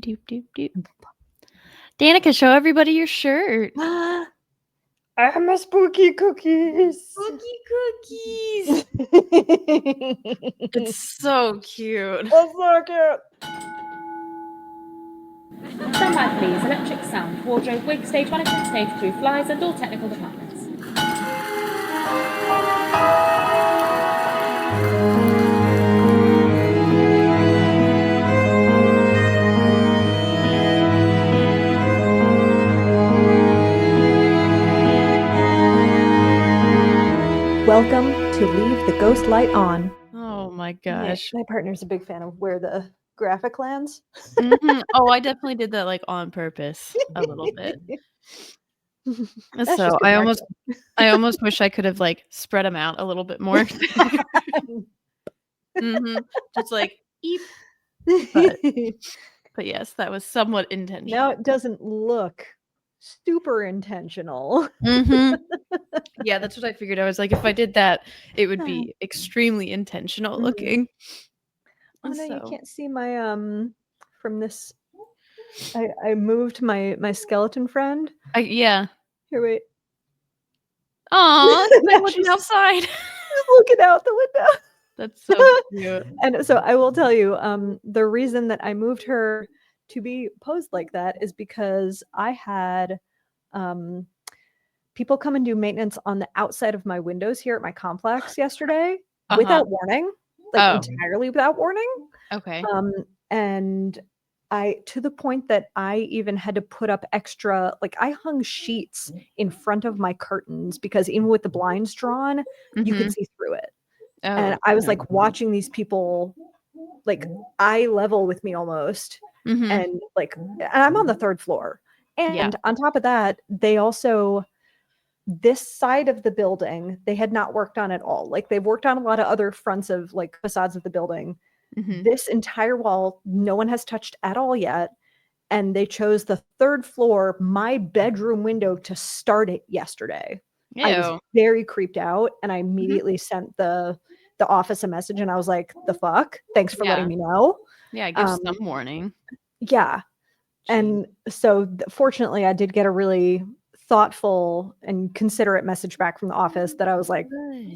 doop, doop, doop. Danica, show everybody your shirt. I'm a spooky cookies. Spooky cookies. It's so cute. That's so cute. Stand by, please. Electric sound, wardrobe, wig, stage management, stage crew, flyers, and all technical departments. Welcome to Leave the Ghost Light On. Oh my gosh. My partner's a big fan of where the graphic lands. Oh, I definitely did that like on purpose a little bit. That's So just good I almost wish I could have like spread them out a little bit more. Just like eep. But yes, that was somewhat intentional. Now it doesn't look super intentional. Yeah, that's what I figured. I was like, if I did that, it would be extremely intentional looking. Oh no, you can't see my from this. I moved my skeleton friend. Yeah. Here, wait. Aw, I'm looking outside. Just looking out the window. That's so cute. And so I will tell you, the reason that I moved her to be posed like that is because I had people come and do maintenance on the outside of my windows here at my complex yesterday without warning, entirely without warning. Okay. And to the point that I even had to put up extra, like I hung sheets in front of my curtains because even with the blinds drawn, you could see through it. Oh, and I was like watching these people like eye level with me almost. And like, and I'm on the third floor. And on top of that, they also, this side of the building, they had not worked on at all. Like they've worked on a lot of other fronts of like facades of the building. This entire wall, no one has touched at all yet. And they chose the third floor, my bedroom window, to start it yesterday. Ew. I was very creeped out, and I immediately sent the office a message, and I was like, the fuck? Thanks for letting me know. Yeah, give some warning. Yeah. And so fortunately, I did get a really thoughtful and considerate message back from the office that I was like,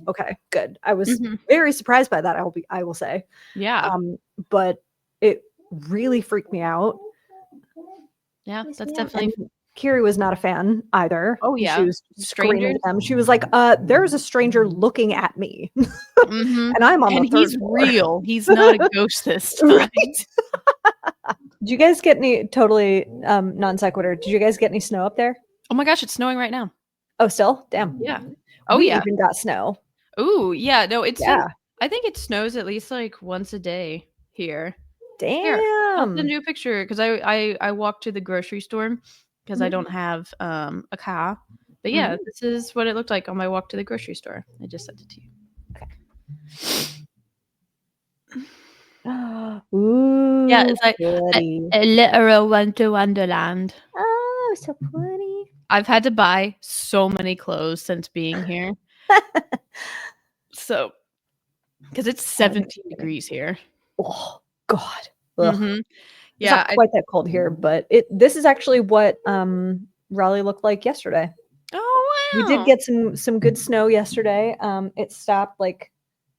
okay, good. I was very surprised by that. I will say. Yeah. But it really freaked me out. Yeah, that's definitely. And Kiri was not a fan either. Oh yeah, she was screaming at them. She was like, "There's a stranger looking at me," and I'm on the third he's floor. Real. He's not a ghost this time. Right. Did you guys get any totally non sequitur? Did you guys get any snow up there? Oh my gosh, it's snowing right now. Oh, still? Damn. Yeah. Oh we yeah. even got snow. Ooh, yeah. No, it's. Yeah. I think it snows at least like once a day here. Damn. Here, I'll send you a picture because I walked to the grocery store because I don't have a car. But yeah, this is what it looked like on my walk to the grocery store. I just sent it to you. Okay. Ooh, yeah, it's like a literal winter wonderland. Oh, so pretty. I've had to buy so many clothes since being here. So, because it's 17 degrees here. Oh God. Yeah, it's not quite that cold here, but this is actually what Raleigh looked like yesterday. Oh wow. We did get some good snow yesterday. It stopped like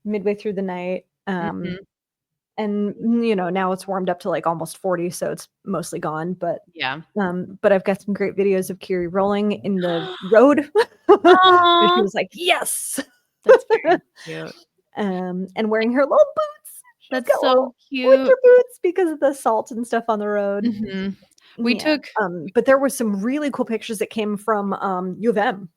midway through the night. And you know, now it's warmed up to like almost 40, so it's mostly gone. But yeah. But I've got some great videos of Kiri rolling in the road. And she was like, yes. That's very cute. And wearing her little boots. That's so cute. Winter boots because of the salt and stuff on the road. We took but there were some really cool pictures that came from U of M.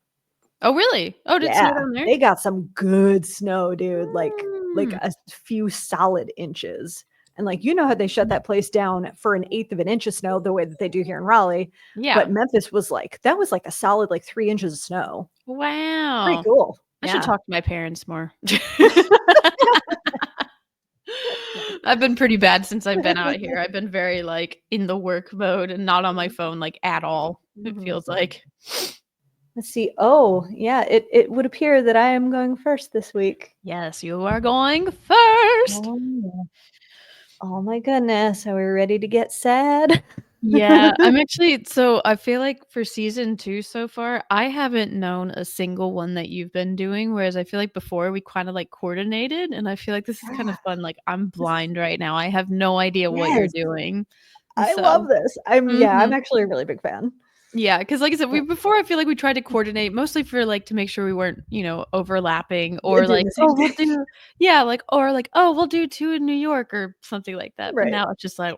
Oh really? Oh, did it snow down there? They got some good snow, dude. Like a few solid inches. And like, you know how they shut that place down for 1/8 of an inch of snow the way that they do here in Raleigh. Yeah. But Memphis was like, that was like a solid like 3 inches of snow. Wow. Pretty cool. I should talk to my parents more. I've been pretty bad since I've been out here. I've been very like in the work mode and not on my phone like at all. It feels like. Let's see. Oh, yeah. It would appear that I am going first this week. Yes, you are going first. Oh, yeah. Oh my goodness, are we ready to get sad? Yeah, I'm actually so I feel like for season 2 so far, I haven't known a single one that you've been doing, whereas I feel like before we kinda, like, coordinated, and I feel like this is kind of fun, like, I'm blind right now, I have no idea what you're Yes, doing. I love So this. I'm mhm. actually a really big fan. Yeah, because like I said, before I feel like we tried to coordinate mostly for, like, to make sure we weren't, overlapping or, Doing like, the same "Oh, we'll thing. do" yeah, like or like, "Oh, we'll do 2 in New York," or something like that, but Right. now it's just like,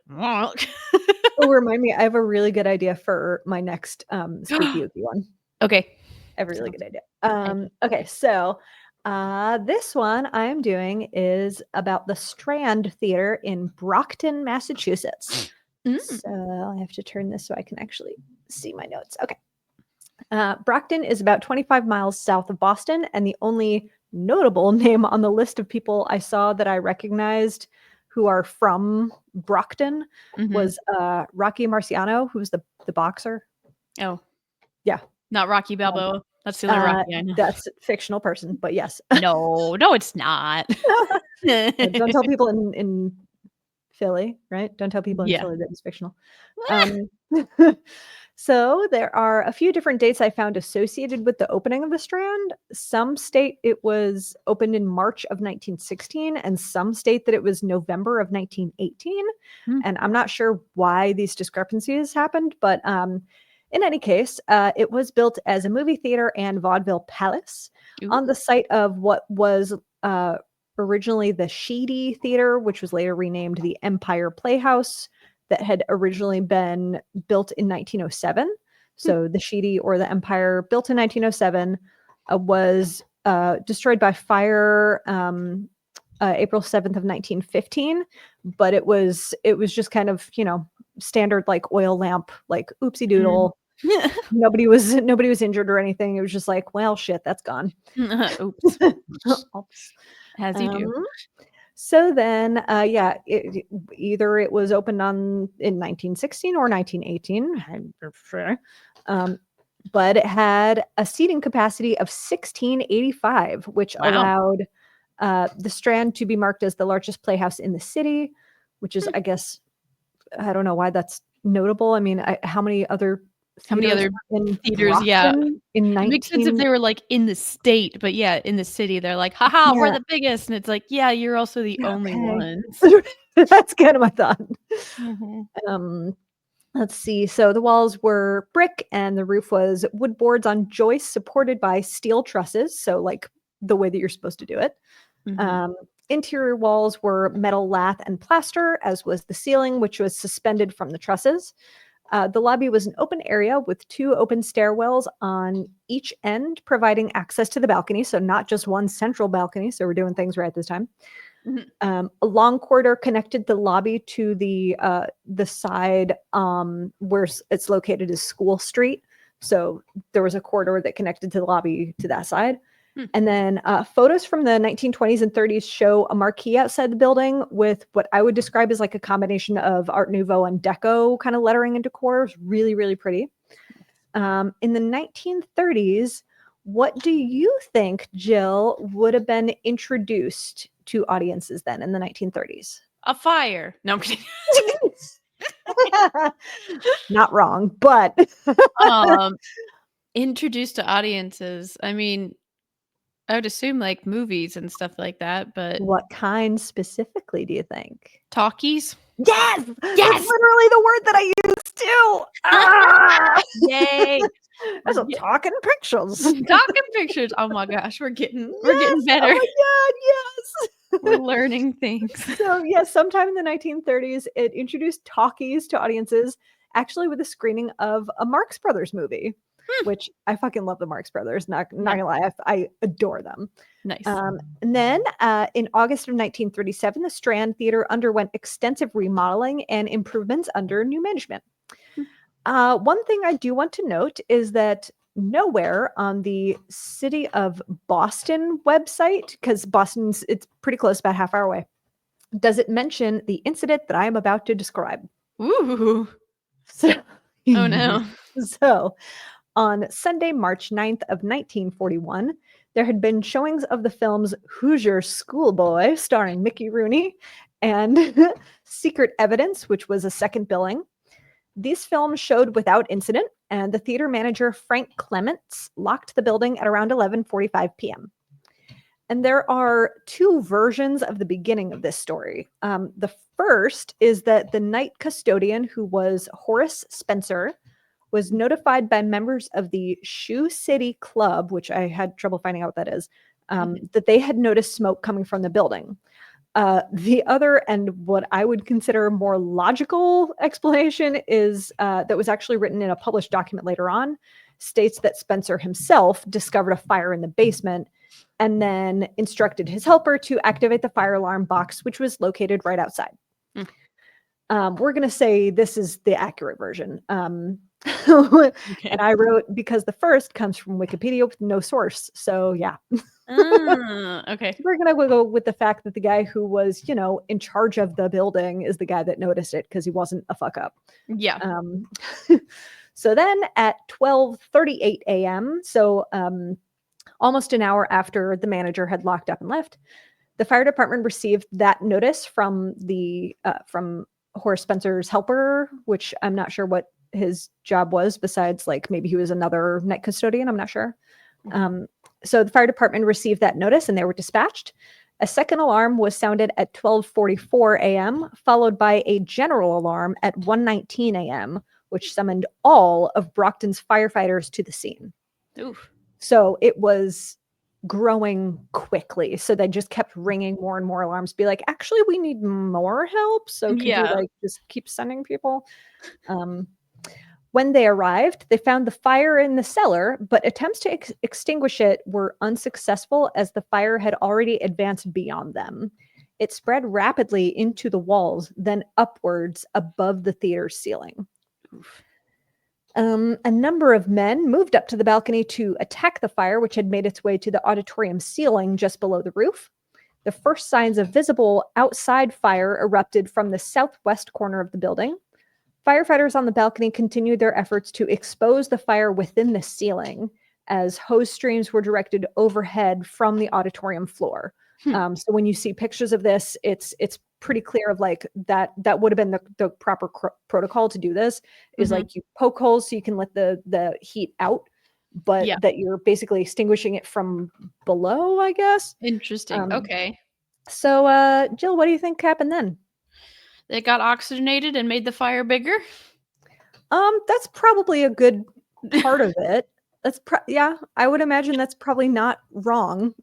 Oh, remind me, I have a really good idea for my next, spooky ooky one. Okay. I have a really Sounds good idea. exciting. Okay, so, this one I'm doing is about the Strand Theatre in Brockton, Massachusetts. Mm. So, I have to turn this so I can actually see my notes. Okay. Brockton is about 25 miles south of Boston, and the only notable name on the list of people I saw that I recognized who are from Brockton Mhm. was Rocky Marciano, who's the boxer. Oh, Yeah, not Rocky um, Balboa. That's the only Rocky I know. that's a fictional person, but yes. No, no, it's not. Don't tell people in Philly, right? Don't tell people in Yeah. Philly that it's fictional. Um, so there are a few different dates I found associated with the opening of the Strand. Some state it was opened in March of 1916, and some state that it was November of 1918. Mm. And I'm not sure why these discrepancies happened, but in any case, it was built as a movie theater and vaudeville palace Ooh. on the site of what was uh, originally the Sheedy Theater, which was later renamed the Empire Playhouse, that had originally been built in 1907. Hmm. So the Sheedy or the Empire, built in 1907, was destroyed by fire April 7th of 1915. But it was just kind of standard like oil lamp, like oopsie Mm. doodle. Nobody was injured or anything. It was just like, well, shit, that's gone. Oops. Oops. As you do. Um, so then, yeah, either it was opened in 1916 or 1918, I'm not sure. But it had a seating capacity of 1685, which Wow. allowed the Strand to be marked as the largest playhouse in the city, which is, Hmm. I guess, I don't know why that's notable. I mean, how many other How many theaters other were in theaters yeah. Brockton in It makes sense if 19? they were, like, in the state, but yeah, in the city, they're like, "Ha we're Yeah, the biggest," and it's like, "Yeah, you're also the only okay. ones." That's kind of my thought. Mhm. Um, let's see. So the walls were brick and the roof was wood boards on joists supported by steel trusses. So, like the way that you're supposed to do it. Mhm. Um, interior walls were metal lath and plaster, as was the ceiling, which was suspended from the trusses. The lobby was an open area with 2 open stairwells on each end, providing access to the balcony. So, not just one central balcony. So, we're doing things right this time. Mhm. A long corridor connected the lobby to the side where it's located is School Street. So there was a corridor that connected to the lobby to that side. Hmm. And then photos from the 1920s and 30s show a marquee outside the building with what I would describe as like a combination of Art Nouveau and Deco kind of lettering and decor. It was really, really pretty. In the 1930s, what do you think, Jill, would have been introduced to audiences then in the 1930s? A fire. No, I'm kidding. Not wrong, but Um, introduced to audiences, I mean, I would assume, like, movies and stuff like that, but what kind specifically do you think? talkies? Yes! That's Yes! literally the word that I used too. Ah! Yay! That's a Yeah. talking pictures. Talking pictures. Oh my gosh, we're Yes! getting Oh better. my god, We're yes! learning things. So, yes, sometime in the 1930s, it introduced talkies to audiences, actually with a screening of a Marx Brothers movie, Hmm. which I fucking love the Marx Brothers. Not Nice. gonna lie, I adore them. Nice. And then in August of 1937, the Strand Theatre underwent extensive remodeling and improvements under new management. Hmm. One thing I do want to note is that nowhere on the City of Boston website, because it's pretty close, about half hour away, does it mention the incident that I am about to describe. Ooh. So, Oh, no. so on Sunday, March 9th of 1941, there had been showings of the films Hoosier Schoolboy, starring Mickey Rooney, and Secret Evidence, which was a second billing. These films showed without incident, and the theater manager, Frank Clements, locked the building at around 11:45 p.m. And there are two versions of the beginning of this story. The first is that the night custodian, who was Horace Spencer, was notified by members of the Shoe City Club, which I had trouble finding out what that is, that they had noticed smoke coming from the building. The other, and what I would consider more logical explanation, is that was actually written in a published document later on, states that Spencer himself discovered a fire in the basement and then instructed his helper to activate the fire alarm box, which was located right outside. We're going to say this is the accurate version. Okay. And I wrote, because the first comes from Wikipedia with no source. So yeah. Okay. We're going to go with the fact that the guy who was, in charge of the building is the guy that noticed it because he wasn't a fuck up. Yeah. So then at 12:38 a.m., so almost an hour after the manager had locked up and left, the fire department received that notice from from Horace Spencer's helper, which I'm not sure what his job was besides, like, maybe he was another night custodian. I'm not sure. So the fire department received that notice and they were dispatched. A second alarm was sounded at 12:44 a.m., followed by a general alarm at 1:19 a.m., which summoned all of Brockton's firefighters to the scene. Oof. So it was growing quickly. So they just kept ringing more and more alarms, be like, actually, we need more help. So could you just keep sending people? When they arrived, they found the fire in the cellar, but attempts to extinguish it were unsuccessful as the fire had already advanced beyond them. It spread rapidly into the walls, then upwards above the theater's ceiling. Oof. A number of men moved up to the balcony to attack the fire, which had made its way to the auditorium ceiling just below the roof. The first signs of visible outside fire erupted from the southwest corner of the building. Firefighters on the balcony continued their efforts to expose the fire within the ceiling as hose streams were directed overhead from the auditorium floor. So when you see pictures of this, it's pretty clear of like that would have been the proper protocol to do this is like you poke holes so you can let the heat out, but that you're basically extinguishing it from below, I guess. Interesting. Okay. So Jill, what do you think happened then? They got oxygenated and made the fire bigger? That's probably a good part of it. That's I would imagine that's probably not wrong.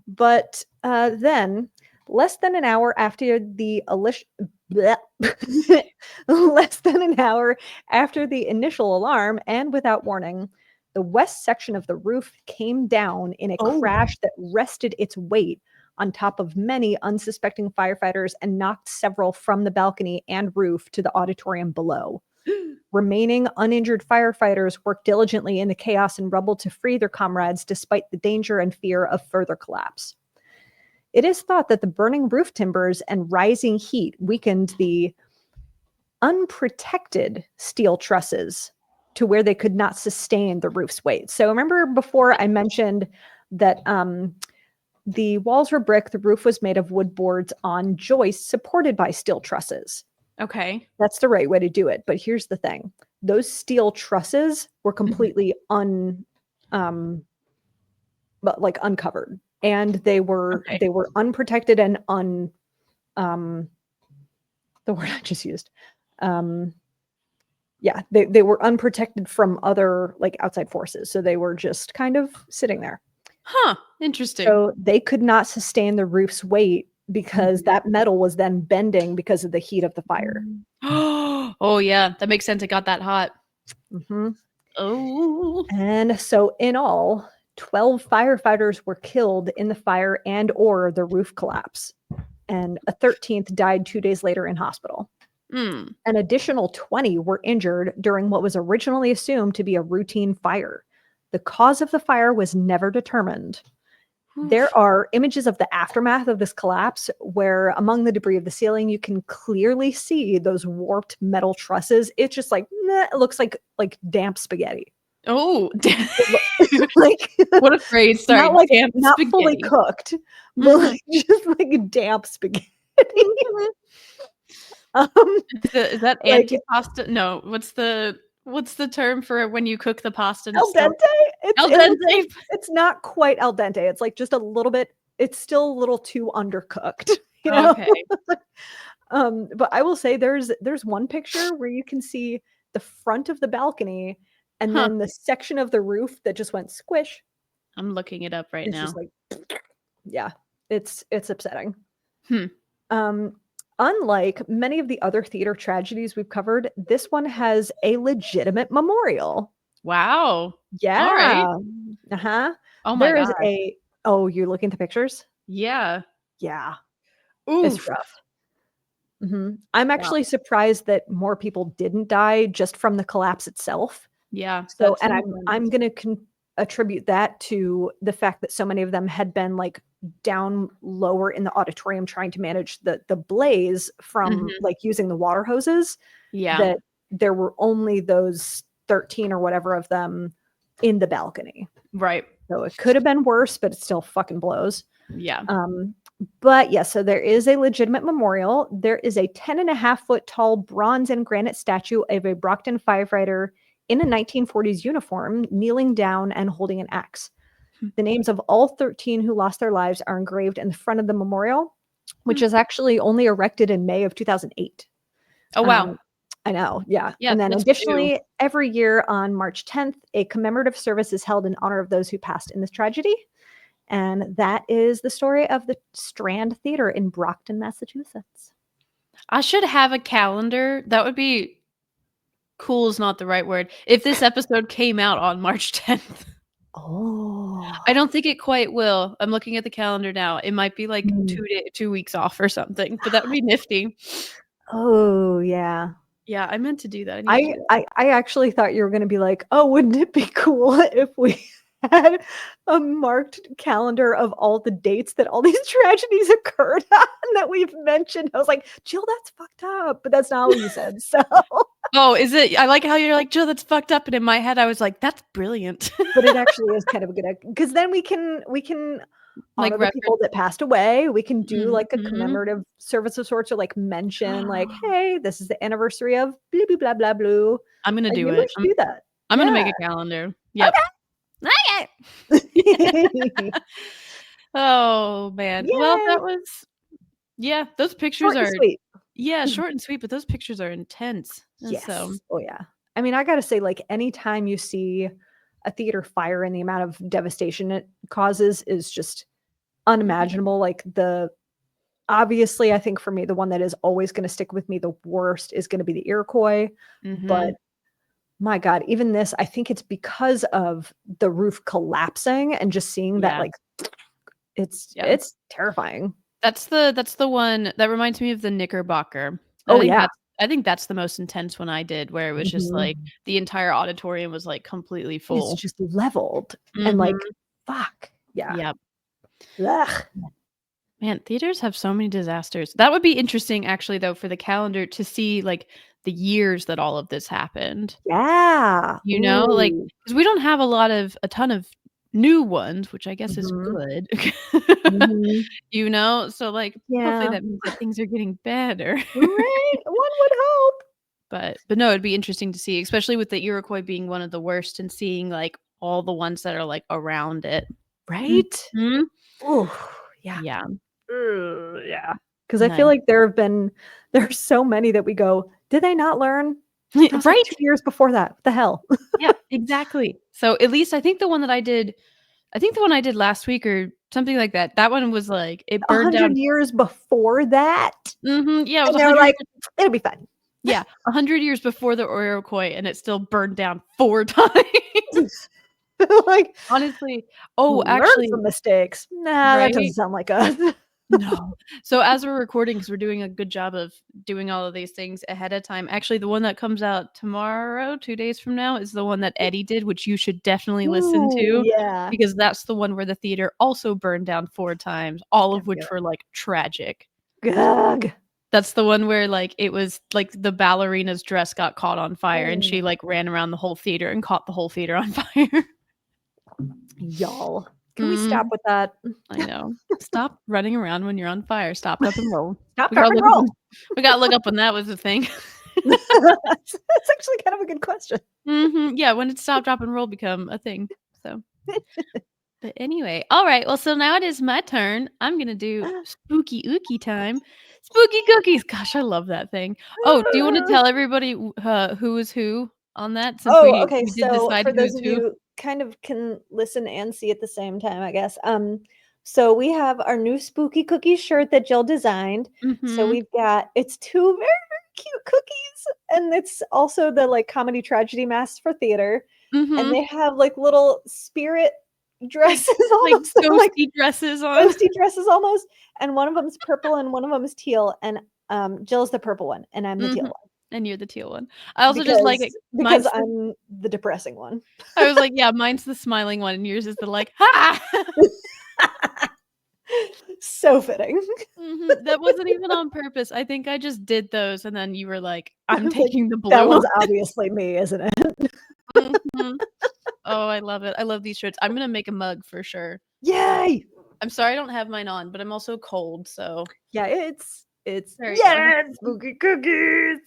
But then less than an hour after the initial alarm, and without warning, the west section of the roof came down in a crash that rested its weight on top of many unsuspecting firefighters and knocked several from the balcony and roof to the auditorium below. Remaining uninjured firefighters worked diligently in the chaos and rubble to free their comrades despite the danger and fear of further collapse. It is thought that the burning roof timbers and rising heat weakened the unprotected steel trusses to where they could not sustain the roof's weight. So remember before I mentioned that the walls were brick, the roof was made of wood boards on joists supported by steel trusses. Okay. That's the right way to do it. But here's the thing. Those steel trusses were completely uncovered. And they were unprotected and the word I just used. They were unprotected from other like outside forces. So they were just kind of sitting there. Huh. Interesting. So they could not sustain the roof's weight because that metal was then bending because of the heat of the fire. Oh yeah, that makes sense. It got that hot. Oh. And so in all, 12 firefighters were killed in the fire and or the roof collapse. And a 13th died 2 days later in hospital. An additional 20 were injured during what was originally assumed to be a routine fire. The cause of the fire was never determined. There are images of the aftermath of this collapse where among the debris of the ceiling, you can clearly see those warped metal trusses. It's just like, it looks like damp spaghetti. Oh, like what a phrase. Sorry, not damp not spaghetti. Fully cooked, but like, just like damp spaghetti. Is that like antipasta? No, what's the term for when you cook the pasta and it's al still dente. al dente? It's not quite al dente. It's like just a little bit. It's still a little too undercooked. Okay. But I will say there's one picture where you can see the front of the balcony, and Huh. then the section of the roof that just went squish. I'm looking it up right It's now. just like, yeah, it's upsetting. Hmm. Unlike many of the other theater tragedies we've covered, this one has a legitimate memorial. Wow. Yeah. All right. Uh-huh. Oh my There is god. oh, you're looking at the pictures? Yeah. Yeah. It's Oof. rough. I'm actually surprised that more people didn't die just from the collapse itself. Yeah. So, That's and I'm gonna attribute that to the fact that so many of them had been like down lower in the auditorium trying to manage the blaze from like using the water hoses. Yeah. That there were only those 13 or whatever of them in the balcony. Right. So it could have been worse, but it still fucking blows. Yeah. But yeah, so there is a legitimate memorial. There is a 10.5-foot tall bronze and granite statue of a Brockton firefighter in a 1940s uniform, kneeling down and holding an axe. The names of all 13 who lost their lives are engraved in the front of the memorial, which is actually only erected in May of 2008. Oh, wow. I know, yeah. Yeah, And then that's additionally, new. every year on March 10th, a commemorative service is held in honor of those who passed in this tragedy. And that is the story of the Strand Theatre in Brockton, Massachusetts. I should have a calendar. That would be cool is not the right word. If this episode came out on March 10th. Oh. I don't think it quite will. I'm looking at the calendar now. It might be like 2 weeks off or something, but that would be nifty. Oh, yeah. Yeah, I meant to do that. I need to do that. I actually thought you were going to be like, oh, wouldn't it be cool if we had a marked calendar of all the dates that all these tragedies occurred on that we've mentioned? I was like, Jill, that's fucked up, but that's not what you said. So, oh, is it? I like how you're like, Jill, that's fucked up, and in my head, I was like, that's brilliant. but it actually is kind of a good, because then we can like honor the people that passed away. We can do like a Mhm. commemorative service of sorts, or like mention like, hey, this is the anniversary of blah blah blah blah blah. I'm gonna do Maybe it. we should do that. I'm gonna make a calendar. Yep. Okay. Oh man. Well, that was those pictures Short and are sweet. short and sweet, but those pictures are intense. And Yes. so Oh yeah. I mean, I gotta say, like, anytime you see a theater fire and the amount of devastation it causes is just unimaginable. Like obviously, I think for me, the one that is always going to stick with me the worst is going to be the Iroquois. But my God, even this, I think it's because of the roof collapsing and just seeing that, like, it's terrifying. That's the one that reminds me of the Knickerbocker. I think that's the most intense one I did, where it was just like the entire auditorium was like completely full. It's just leveled and like, fuck. Yeah. Yep. Ugh. Man, theaters have so many disasters. That would be interesting, actually, though, for the calendar to see like the years that all of this happened. Yeah. You know, like, because we don't have a ton of new ones, which I guess is good. You know, so like, hopefully that means that things are getting better. Right? One would hope. But no, it'd be interesting to see, especially with the Iroquois being one of the worst and seeing like all the ones that are like around it. Right? Oh, yeah. Yeah. Yeah. Because I feel like there's so many that we go, did they not learn? Right? Like 2 years before that. What the hell? Yeah, exactly. So at least I think the one I did last week or something like that, that one was like, it burned 100 down. years before that. Yeah, it was and they were like, it'll be fun. Yeah, 100 years before the Iroquois, and it still burned down 4 times. Like, honestly, actually, some mistakes. Nah, that doesn't sound like us. No. So as we're recording, because we're doing a good job of doing all of these things ahead of time. Actually, the one that comes out tomorrow, 2 days from now, is the one that Eddie did, which you should definitely listen to. Yeah. Because that's the one where the theater also burned down 4 times, all of which were like tragic. Gug. That's the one where like it was like the ballerina's dress got caught on fire and she like ran around the whole theater and caught the whole theater on fire. Y'all. Can we stop with that? I know. Stop running around when you're on fire. Stop, drop, and roll. Stop, drop, and roll. We gotta look up when that was a thing. That's actually kind of a good question. Yeah, when did stop, drop, and roll become a thing? So, but anyway, all right. Well, so now it is my turn. I'm gonna do spooky ookie time. Spooky cookies. Gosh, I love that thing. Oh, do you want to tell everybody who is who on that? Since we okay. did So decide for those who's of who. you kind of can listen and see at the same time, I guess. So we have our new spooky cookies shirt that Jill designed. So we've got it's 2 very, very cute cookies, and it's also the like comedy tragedy masks for theater. And they have like little spirit dresses almost like ghosty dresses on. Ghosty dresses almost. And one of them is purple and one of them is teal. And Jill's the purple one and I'm the teal one. And you're the teal one. I also just like it because I'm the depressing one. I was like, yeah, mine's the smiling one and yours is the like, ha! So fitting. That wasn't even on purpose. I think I just did those and then you were like, I'm taking the blue that one. was obviously me, isn't it? Oh, I love it. I love these shirts. I'm gonna make a mug for sure. Yay! I'm sorry I don't have mine on, but I'm also cold, so yeah, it's spooky cookies.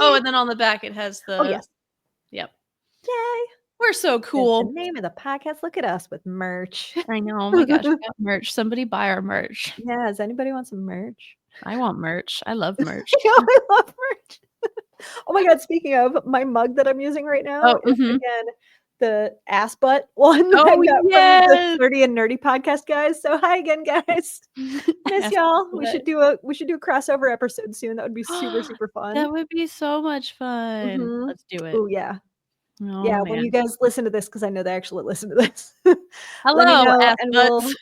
Oh, and then on the back it has the yes. Yep. Yay! We're so cool. That's the name of the podcast. Look at us with merch. I know. Oh my gosh, we got merch. Somebody buy our merch. Yeah, does anybody want some merch? I want merch. I love merch. I love merch. Oh my god, speaking of, my mug that I'm using right now is again the ass butt one that I got from the 30 and Nerdy podcast guys. So hi again, guys. Miss y'all. We should do a crossover episode soon. That would be super, super fun. That would be so much fun. Let's do it. Oh yeah. Oh, yeah, man. when you guys listen to this, because I know they actually listen to this. Hello, ass butts.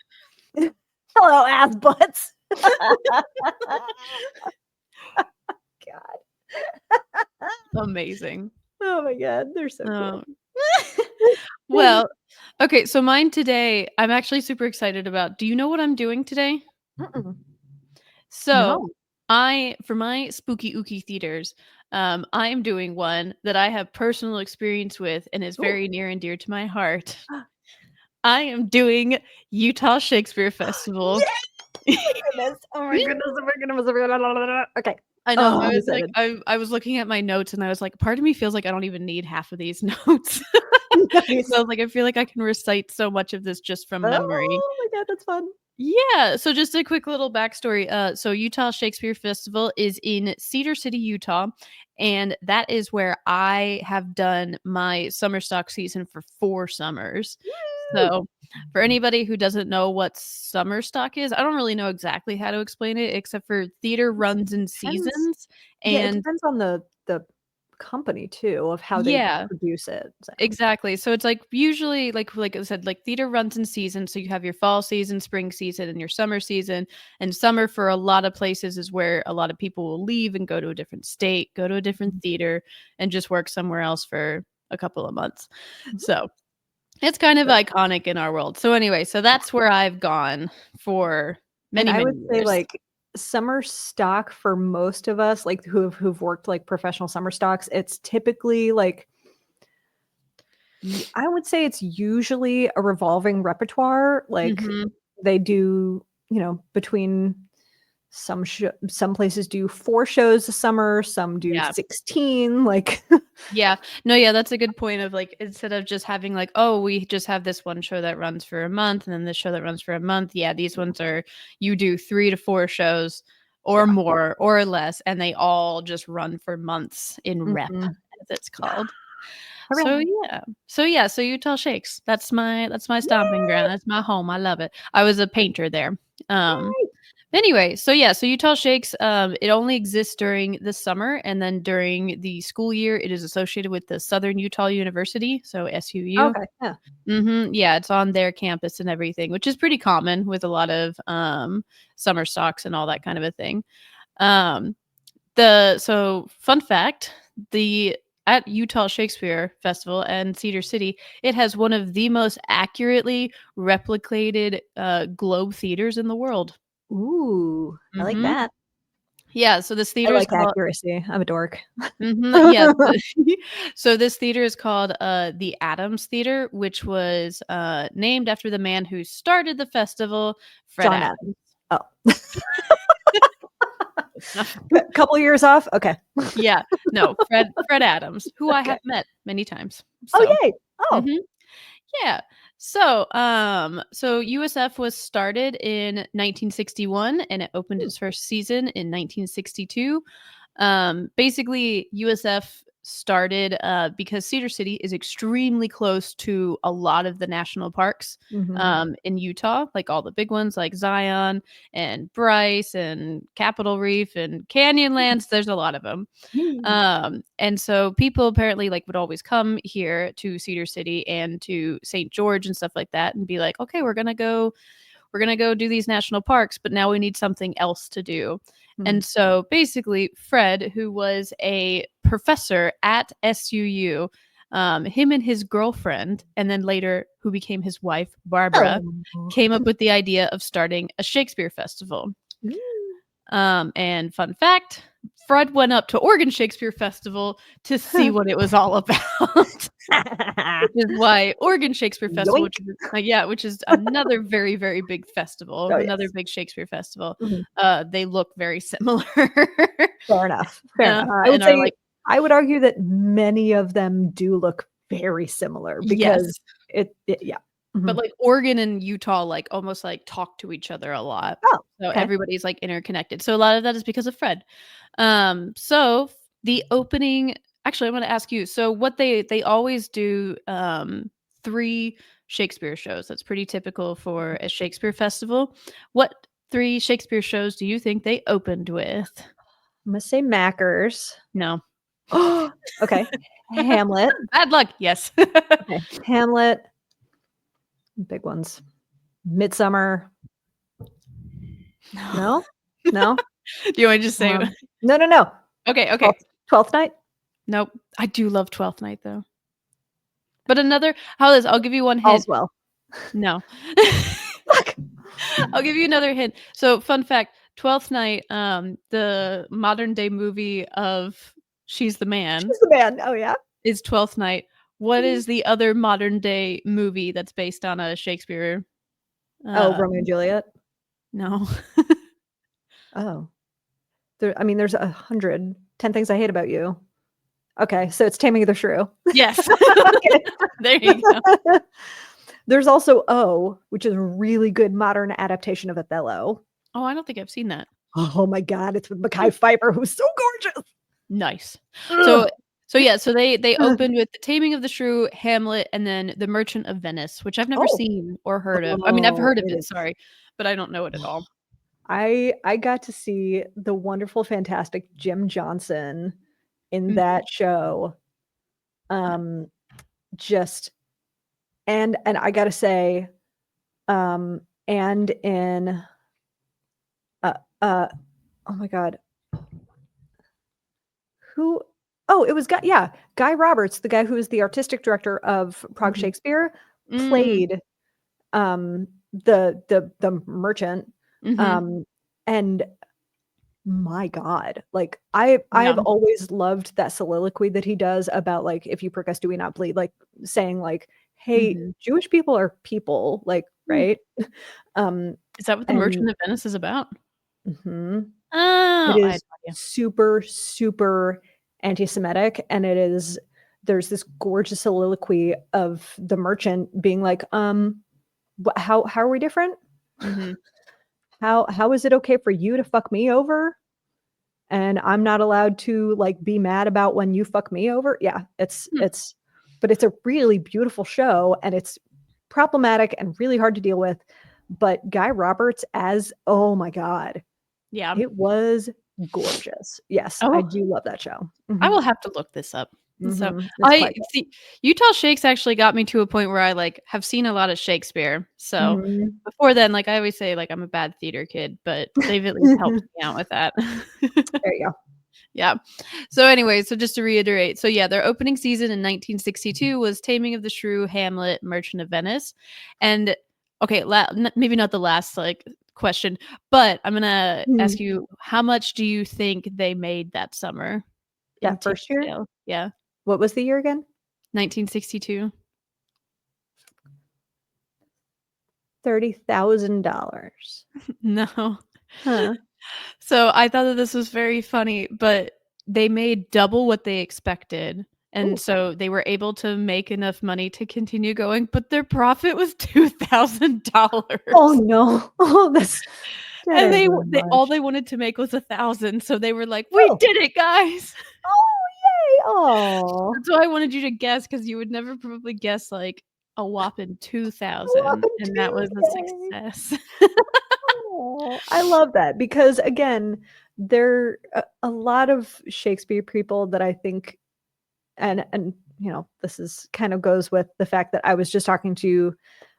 Hello, ass butts. God. Amazing. Oh my god, they're so cool. Well, okay, so mine today, I'm actually super excited about. Do you know what I'm doing today? So, for my spooky ookie theaters, I am doing one that I have personal experience with and is very near and dear to my heart. I am doing Utah Shakespeare Festival. Oh my goodness. Okay. I know. I was like, I was looking at my notes and I was like, part of me feels like I don't even need half of these notes. Nice. So like, I feel like I can recite so much of this just from memory. Oh my god, that's fun. Yeah. So just a quick little backstory. So Utah Shakespeare Festival is in Cedar City, Utah. And that is where I have done my summer stock season for 4 summers. So for anybody who doesn't know what summer stock is, I don't really know exactly how to explain it, except for theater runs in seasons. And it depends on the company too of how they produce it. So. Exactly. So it's like usually like I said, like theater runs in seasons. So you have your fall season, spring season, and your summer season. And summer for a lot of places is where a lot of people will leave and go to a different state, go to a different theater, and just work somewhere else for a couple of months. So it's kind of iconic in our world. So anyway, so that's where I've gone for many years. Say like summer stock for most of us, like who've worked like professional summer stocks, it's typically like I would say it's usually a revolving repertoire. Like they do, between some places do 4 shows a summer, some do 16. Like that's a good point of like instead of just having like, oh, we just have this one show that runs for a month and then this show that runs for a month. Yeah, these ones are you do 3 to 4 shows or more or less, and they all just run for months in rep, as it's called. So Utah Shakes. That's my stomping ground. That's my home. I love it. I was a painter there. Anyway, so Utah Shakes, it only exists during the summer, and then during the school year, it is associated with the Southern Utah University, so SUU. Okay, yeah. Yeah, it's on their campus and everything, which is pretty common with a lot of summer stocks and all that kind of a thing. So fun fact, at Utah Shakespeare Festival and Cedar City, it has one of the most accurately replicated globe theaters in the world. Ooh, I like that. Yeah, so this I theater is like called accuracy. I'm a dork. yeah, so this theater is called, the Adams Theater, which was, named after the man who started the festival, Fred John Adams. Adams. Oh. Couple years off? Okay. Yeah, no, Fred Adams, who I Okay. have met many times, Oh, so yay! Oh. mhm. Yeah. So USF was started in 1961 and it opened Hmm. its first season in 1962. Basically, USF started because Cedar City is extremely close to a lot of the national parks Mhm. in Utah, like all the big ones like Zion and Bryce and Capitol Reef and Canyonlands. There's a lot of them. Hmm. And so people apparently like would always come here to Cedar City and to St. George and stuff like that and be like, okay, we're gonna go do these national parks, but now we need something else to do. Hmm. And so basically, Fred, who was a professor at SUU, him and his girlfriend, and then later who became his wife, Barbara, Oh. came up with the idea of starting a Shakespeare festival. Mm. And fun fact, Fred went up to Oregon Shakespeare Festival to see what it was all about. Which is why Oregon Shakespeare Festival, Yoink. which is another very, very big festival, Oh, another yes. big Shakespeare festival. Mhm. They look very similar. Fair enough. Fair enough. I would And are say like I would argue that many of them do look very similar because yes, yeah. but Mhm. like Oregon and Utah like almost like talk to each other a lot. Oh, So okay. everybody's like interconnected. So a lot of that is because of Fred. So the opening actually I'm gonna ask you, so what they always do 3 Shakespeare shows. That's pretty typical for a Shakespeare festival. What 3 Shakespeare shows do you think they opened with? I'm gonna say Mackers. No. Okay. Hamlet. Bad luck. Yes. Okay. Hamlet. Big ones. Midsummer. No? No? Do you want to just say No, no, no. Okay, okay. 12th Night? Nope. I do love Twelfth Night though. But another how this I'll give you one hint. All's Well. No. Fuck. I'll give you another hint. So, fun fact, Twelfth Night, the modern day movie of She's the Man She's the man. Oh, yeah? is Twelfth Night. What is the other modern day movie that's based on a Shakespeare? Oh, Uh, Romeo and Juliet? no. Oh. There's 100. 10 Things I Hate About You. Okay, so it's Taming of the Shrew. Yes. Okay. There you go. There's also O, which is a really good modern adaptation of Othello. Oh, I don't think I've seen that. Oh my god, it's with Mekhi Phifer, who's so gorgeous. Nice. Ugh. So they opened with The Taming of the Shrew, Hamlet, and then The Merchant of Venice, which I've never Oh. seen or heard of. I mean, I've heard of It it, is. sorry, but I don't know it at all. I got to see the wonderful, fantastic Jim Johnson in Mhm. that show. Just and I gotta say, and in oh my god. Who it was Guy Roberts, the guy who is the artistic director of Prague Mhm. Shakespeare, Mm. played the merchant. Mhm. And my god, like I've Yeah. always loved that soliloquy that he does about like if you prick us do we not bleed, like saying like, hey, Mhm. Jewish people are people, like, Mm. right? um Is that what The and Merchant of Venice is about? mhm. It Oh, I had is no idea. super, super anti-Semitic, and there's this gorgeous soliloquy of the merchant being like, how are we different? Mhm. How is it okay for you to fuck me over, and I'm not allowed to, like, be mad about when you fuck me over? Yeah, Hmm. but it's a really beautiful show, and it's problematic and really hard to deal with, but Guy Roberts as oh my god. Yeah. It was gorgeous. Yes, I Oh, do love that show. I Mhm, will have to look this up. So, it's quite good. Utah Shakes actually got me to a point where I, like, have seen a lot of Shakespeare. So, Mhm. before then, like, I always say, like, I'm a bad theater kid, but they've at least helped me out with that. There you go. Yeah. So anyway, so just to reiterate, so yeah, their opening season in 1962 was Taming of the Shrew, Hamlet, Merchant of Venice, and okay, maybe not the last like question, but I'm gonna ask you, how much do you think they made that summer? That first year? Sale? Yeah. What was the year again? 1962. $30,000. No. Huh. So I thought that this was very funny, but they made double what they expected. And so they were able to make enough money to continue going, but their profit was $2,000. Oh no. Oh, that And is they really all much. they wanted to make was 1,000. So they were like, "We did it, guys." Oh, yay. Oh. That's why I wanted you to guess, because you would never probably guess like a whopping 2,000, and that was a Tuesday. success. Oh, I love that because again, there a lot of Shakespeare people that I think and this is kind of goes with the fact that I was just talking to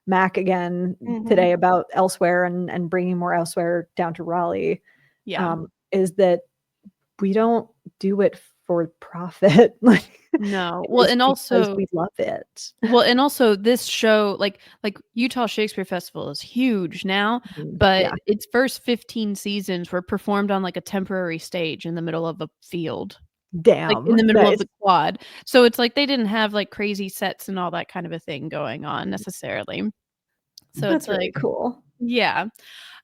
Mac again today about elsewhere and bringing more elsewhere down to Raleigh. Yeah. Is that we don't do it for profit. Like No. Well, and because also we love it. this show, like Utah Shakespeare Festival is huge now, but Yeah. its first 15 seasons were performed on like a temporary stage in the middle of a field. Like, in Damn. the middle That of is the quad. So it's like they didn't have, like, crazy sets and all that kind of a thing going on necessarily. So it's that's really like cool. yeah.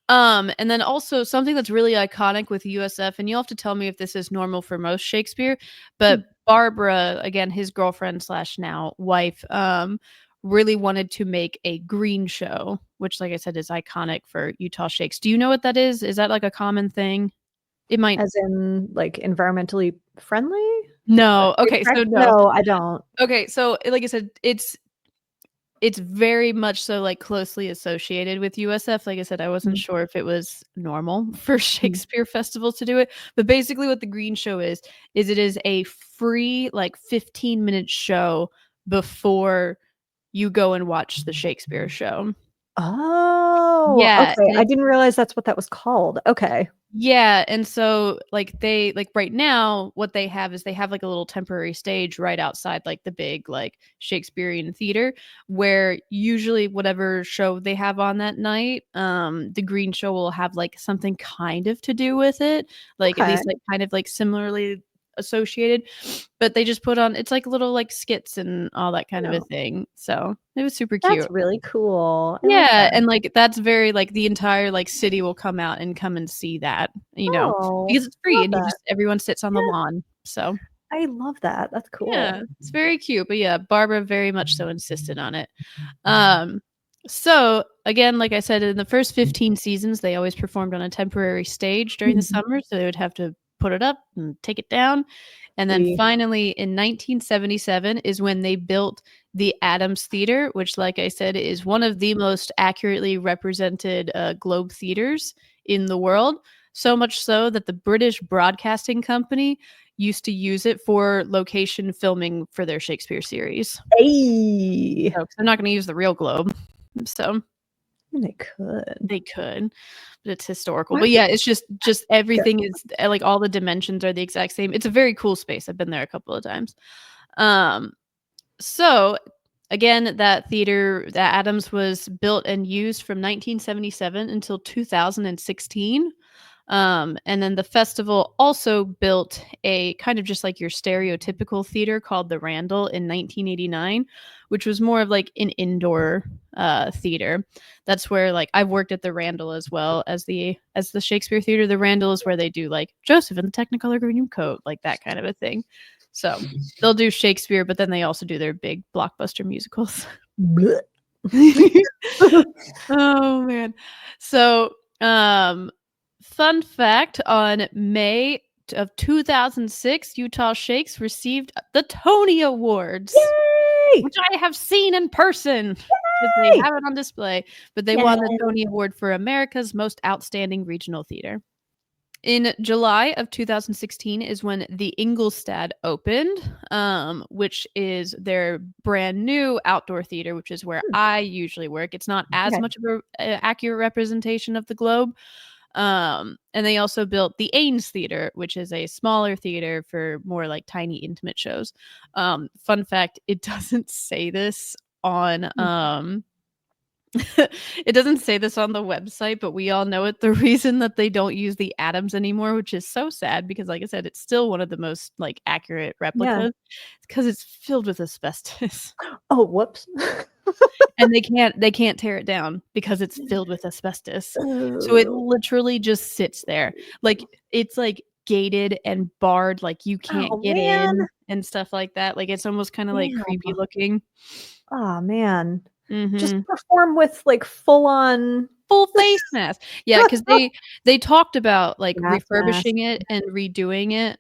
And then also something that's really iconic with USF, and you'll have to tell me if this is normal for most Shakespeare, but Barbara, again, his girlfriend slash now wife, really wanted to make a green show, which, like I said, is iconic for Utah Shakes. Do you know what that is? Is that, like, a common thing? It might As in, like, environmentally friendly? No. Okay, so no. No, I don't. Okay, so, like I said, it's very much so, like, closely associated with USF. Like I said, I wasn't sure if it was normal for Shakespeare festivals to do it, but basically what the Green Show is it is a free, like, 15-minute show before you go and watch the Shakespeare show. Oh, Yeah, okay. and I it's didn't realize that's what that was called. Okay. Yeah, and so, like, right now, what they have is they have, like, a little temporary stage right outside, like, the big, like, Shakespearean theater, where usually whatever show they have on that night, the green show will have, like, something kind of to do with it, like, at Okay. least, like, kind of, like, similarly associated, but they just put on it's like little, like, skits and all that kind of a Oh, thing, so it was super that's cute. really cool. I like Yeah, that. and, like, that's very like, the entire, like, city will come out and come and see that, Oh, because it's free love and that. everyone sits on the Yeah, lawn, so I love that. That's cool. yeah, it's very cute, but yeah, Barbara very much so insisted on it. Um, so, again, like I said, in the first 15 seasons, they always performed on a temporary stage during the summer, so they would have to put it up and take it down, and then See, finally in 1977 is when they built the Adams Theater, which, like I said, is one of the most accurately represented, globe theaters in the world, so much so that the British Broadcasting Company used to use it for location filming for their Shakespeare series. hey, So 'cause they're not gonna use the real globe, so they could. they could, but it's historical. What? But yeah, it's just Good. everything is like, all the dimensions are the exact same. It's a very cool space. I've been there a couple of times. Um, so again, that theater, that Adams was built and used from 1977 until 2016. And then the festival also built a kind of just like your stereotypical theater called the Randall in 1989, which was more of like an indoor theater. That's where, like, I've worked at the Randall as well as the Shakespeare Theater. The Randall is where they do like Joseph in the Technicolor Dreamcoat, like that kind of a thing. So they'll do Shakespeare, but then they also do their big blockbuster musicals. Blech. Oh man. So, fun fact, on May of 2006, Utah Shakes received the Tony Awards, Yay! which I have seen in person. But they Yay! have it on display, but they won the Tony Award for America's Most Outstanding Regional Theater. In July of 2016 is when the Ingolstadt opened, which is their brand new outdoor theater, which is where I usually work. It's not as Okay. much of a accurate representation of the globe. And they also built the Ames Theater, which is a smaller theater for more like tiny intimate shows. Fun fact, it doesn't say this on It doesn't say this on the website, but we all know it. The reason that they don't use the atoms anymore, which is so sad because like I said, it's still one of the most like accurate Yeah. replicas, because it's filled with asbestos. Oh, whoops. And they can't tear it down because it's filled with asbestos. So it Oh, literally just sits there. Like it's like gated and barred, like you can't oh get man. in and stuff like that. Like it's almost kind of like creepy Damn. looking. Oh man. Just Mhm. perform with like full on Full face mask. Yeah, 'cause they talked about, like, gas mask. refurbishing it and redoing it,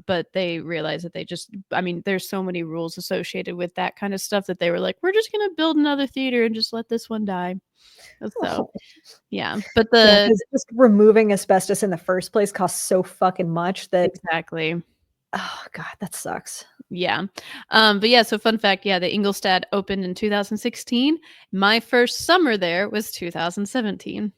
but they realized that they just I mean, there's so many rules associated with that kind of stuff that they were like, "We're just gonna build another theater and just let this one die." So, Oh. yeah, but Yeah, the 'cause just removing asbestos in the first place costs so fucking much that exactly. oh god, that sucks. Yeah. But yeah, so fun fact, yeah, the Ingolstadt opened in 2016. My first summer there was 2017.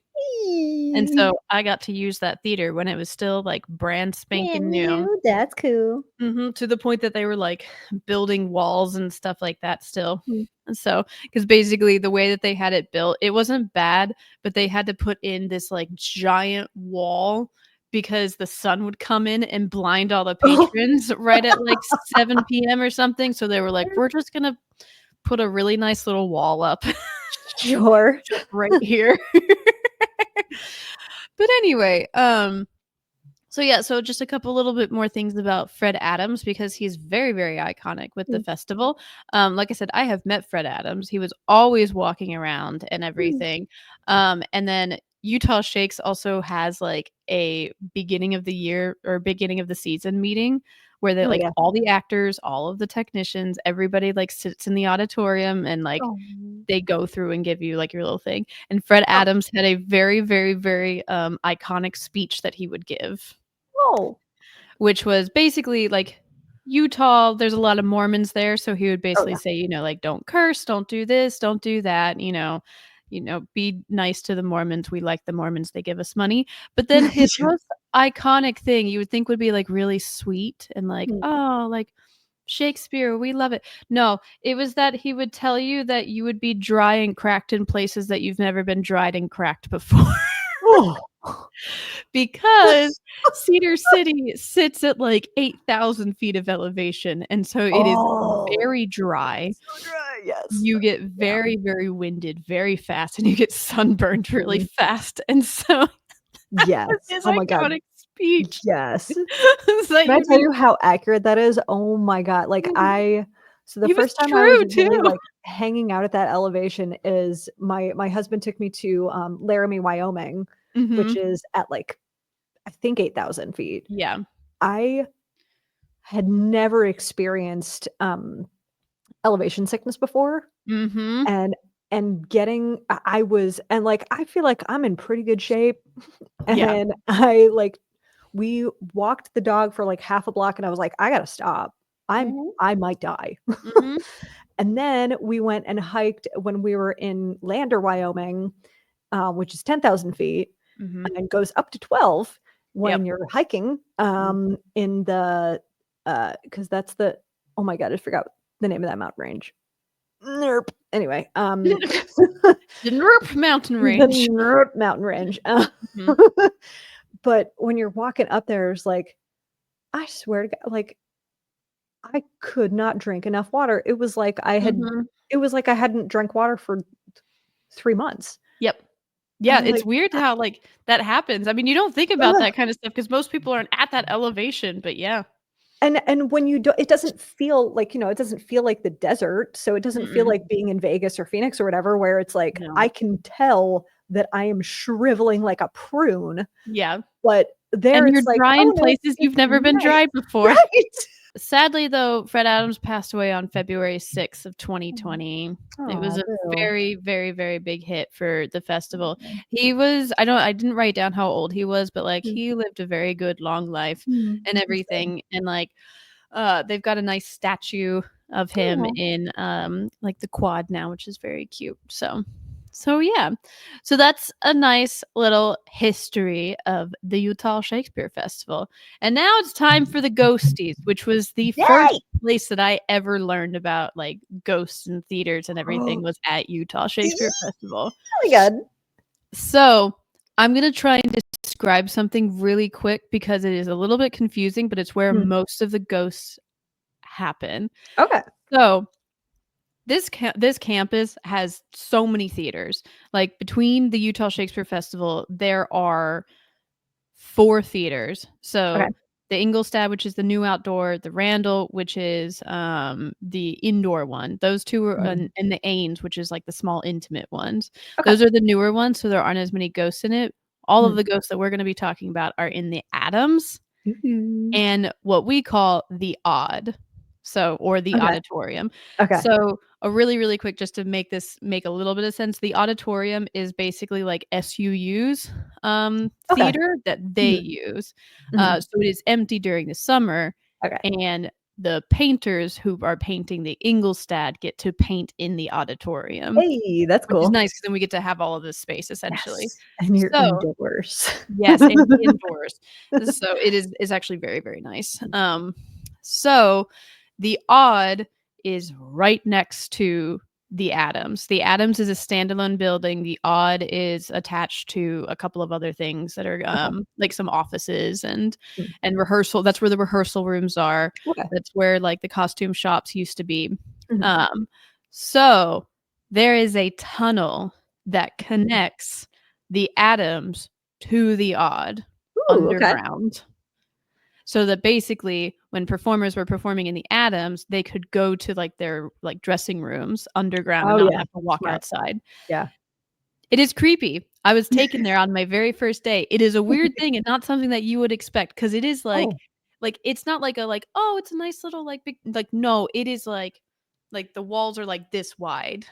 And Eee. so I got to use that theater when it was still, like, brand Brand spanking new. new, that's cool. Mhm, to the point that they were, like, building walls and stuff like that still. Mm. And so, because basically the way that they had it built, it wasn't bad, but they had to put in this, like, giant wall because the sun would come in and blind all the Oh, patrons right at, like, 7 PM or something, so they were like, "We're just gonna put a really nice little wall up sure. just right here." But anyway, so yeah, so just a couple little bit more things about Fred Adams because he's very, very iconic with the Mm, festival. Like I said, I have met Fred Adams. He was always walking around and mm. everything. And then Utah Shakes also has like a beginning of the year or beginning of the season meeting where they Oh, like yeah. all the actors, all of the technicians, everybody like sits in the auditorium and like Oh. they go through and give you like your little thing. And Fred Oh. Adams had a very, very, very iconic speech that he would give, Oh. which was basically like Utah, there's a lot of Mormons there, so he would Oh, basically yeah. say, like, "Don't curse, don't do this, don't do that," "Be nice to the Mormons, we like the Mormons, they give us money." But then his Yeah. most iconic thing you would think would be, like, really sweet and like, Mm. "Oh, like, Shakespeare, we love it." No, it was that he would tell you that you would be dry and cracked in places that you've never been dried and cracked before. Oh. Because Cedar City sits at, like, 8,000 feet of elevation, and so it is Oh. very dry. So dry, yes. You get Yeah. very, very winded very fast, and you get sunburned really Mhm. fast, and so that Yes. was his Oh my god. iconic speech. Yes. It's that Can I you'd tell be you how accurate that is? Oh my god, like, so the it was first time I was true really, too. like, hanging out at that elevation is my husband took me to, Laramie, Wyoming, which Mhm. is at, like, I think 8,000 feet. Yeah. I had never experienced, elevation sickness before, Mhm. and getting I was and, like, I feel like I'm in pretty good shape, Yeah. and we walked the dog for, like, half a block, and I was like, "I gotta stop. Mhm. I might die." Mhm. And then we went and hiked when we were in Lander, Wyoming, which is 10,000 feet Mhm. and goes up to 12 when Yep. you're hiking, Mhm. in the, because that's the oh my god, I forgot the name of that mountain range. Nerp. Anyway, The Nerp mountain the range. Nerp mountain range. Mhm. But when you're walking up there, it's like, I swear to God, like, I could not drink enough water. Mhm. It was like I hadn't drank water for 3 months. Yep. I Yeah, was it's like, weird how, like, that happens. I mean, you don't think about ugh. that kind of stuff because most people aren't at that elevation, but yeah. And when you do it doesn't feel like, it doesn't feel like the desert, so it doesn't feel Mm-mm. like being in Vegas or Phoenix or whatever, where it's like, No. I can tell that I am shriveling like a prune, Yeah, but there and you're it's like, dry "Oh, in no, places it's you've never been nice." dry before. Right. Sadly, though, Fred Adams passed away on February 6th of 2020. It was Oh, a boo. very, very, very big hit for the festival. He was I didn't write down how old he was, but, like, Mm, he lived a very good long life mm, and that's good. everything, and, like, they've got a nice statue of him Aw. in, like, the quad now, which is very cute, so So yeah, so that's a nice little history of the Utah Shakespeare Festival. And now it's time for the ghosties, which was the first Yay! place that I ever learned about like ghosts and theaters and everything was at Utah Shakespeare Festival. Really good. So I'm gonna try and describe something really quick because it is a little bit confusing, but it's where most of the ghosts happen. Okay. So this campus has so many theaters. Like between the Utah Shakespeare Festival, there are 4 theaters. So Okay. the Ingolstadt, which is the new outdoor, the Randall, which is the indoor one. Those 2 are and the Ames, which is like the small intimate ones. Okay. Those are the newer ones, so there aren't as many ghosts in it. All of the ghosts that we're going to be talking about are in the Adams and what we call the Odd. So, or the auditorium. Okay. So, a really, really quick, just to make this make a little bit of sense, the auditorium is basically like SUU's theater that they use. So it is empty during the summer, Okay. and the painters who are painting the Ingolstadt get to paint in the auditorium. Hey, that's Which is cool. nice because then we get to have all of this space essentially. Yes. And you're So indoors. yes, and indoors. So it is actually very, very nice. So the Odd is right next to the Adams. The Adams is a standalone building. The Odd is attached to a couple of other things that are like some offices and rehearsal. That's where the rehearsal rooms are. Okay. That's where like the costume shops used to be. So there is a tunnel that connects the Adams to the Odd underground. So that basically when performers were performing in the Adams, they could go to like their like dressing rooms underground and not have to walk outside. Yeah. It is creepy. I was taken there on my very first day. It is a weird thing and not something that you would expect because it is like it's not like a like, oh, it's a nice little like big like no, it is like the walls are like this wide